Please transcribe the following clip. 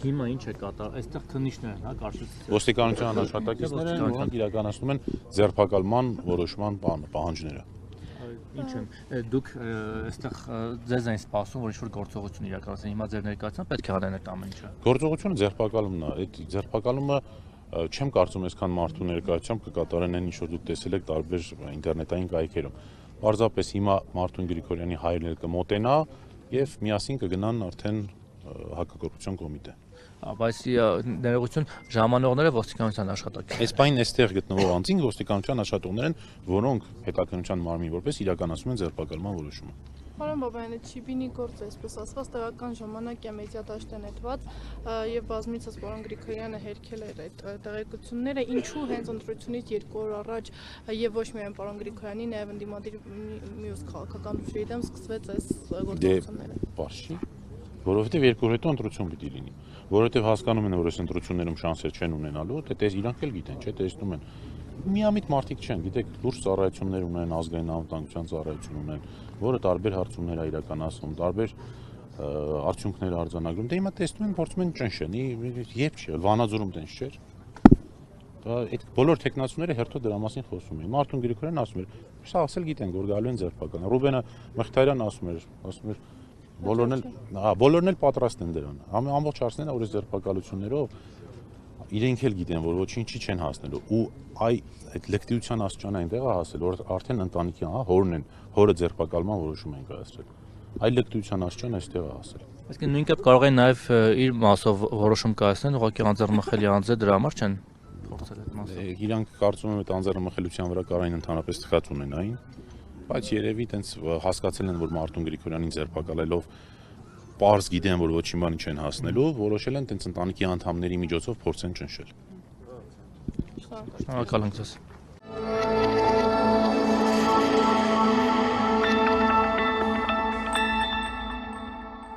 Հիմա ինչ է կատարվում, այստեղ քննիչներն են, հա, կարծես։ Ոստիկանության աշխատակիցները նրանք իրականացնում են ձերբակալման որոշման պահանջները։ Ինչ են, դուք այստեղ ձեզ են սպասում, որ ինչ-որ գործողություն իրականացնեն, հիմա ձեր ներկայացան պետք է անեն այդ ամեն ինչը։ Գործողությունը ձերբակալումն է, այդ ձերբակալումը չեմ կարծում այսքան մարդու ներկայությամբ կկատարեն այն ինչ որ դուք տեսել եք տարբեր ինտերնետային կայքերում։ Պարզապես հիմա Մարտուն Գրիգորյանի հայրն կմոտենա եւ միասին կգնան արդեն հակակոռուպցիոն կոմիտե։ Բայց ներողություն ժամանողները ոստիկանության աշխատակիցներ։ Այս բանին այստեղ գտնվող անձին ոստիկանության աշխատողներ են, որոնք հետաքննության մարմին որպես իրականացնում են ձերբակալման որոշումը։ Պարոն Բաբայանը, Չիբինի գործը, այսպես ասված, տեղական ժամանակ է մեդիադաշտ է նետված եւ բազմիցս պարոն Գրիգորյանը հերքել էր այդ տեղեկությունները, ինչու հենց ընտրությունից 2 օր առաջ եւ ոչ միայն պարոն Գրիգորյանի, նաեւ ընդդիմադիր մյուս քաղաքական ուժերի դեմ սկսվեց այս գործողությունները։ Պարշի, որովհետեւ 2 օր հետո ընտրություն պիտի լինի, որովհետեւ հասկանում են, որ այս ընտրություններում շանսեր չեն ունենալու, թե իրանք էլ գիտեն, չէ՞, տեսնում են։ Միամիտ մարդիկ չեն, գիտեք, լուրջ ծառայություններ ունեն, ազգային անվտանգության ծառայություն ունեն, որը տարբեր հարցումներ է իրականացնում, տարբեր արդյունքներ արձանագրում։ Դե հիմա տեսնում են, փորձում են ճնշեն, երբ չէ, Վանաձորում տենց չէր։ Այդ բոլոր տեխնացուները հերթով դրա մասին խոսում էին։ Մարտուն Գրիգորյանն ասում էր, սա ասել գիտեն, որ գալու են ձերբակալան։ Ռուբենը Մխիթարյանն ասում էր, բոլորն էլ պատրաստ են դրան։ Ամբողջ հարցն է, որ այս ձերբակալություններով իրենք էլ գիտեն, որ ոչինչի չեն հասնելու ու այդ լկտիության աստիճանը այնտեղ է հասել, որ արդեն ընտանիքի հորն են, հորը ձերբակալման որոշում են կայացրել։ Այլ լկտիության աստիճան այստեղ է հասել։ Այսինքն նույնքան կարող են նաև իր մասով որոշում կայացնել, ուղղակի անձեռնմխելի անձը դրա համար չեն փորձել այդ մասը։ Իրանք կարծում եմ այդ անձեռնմխելիության վրա կարային ընդհանրապես թխած ունենային, բայց երևի տենց հասկացել են, որ Մարտուն Գրիգորյանին ձերբակալելով պարզ գիտեն, որ ոչինչ բանի չեն հասնելու, որոշել են տենց ընտանիքի անդամների միջոցով փորձեն ճնշել։ Շնորհակալ ենք ձեզ։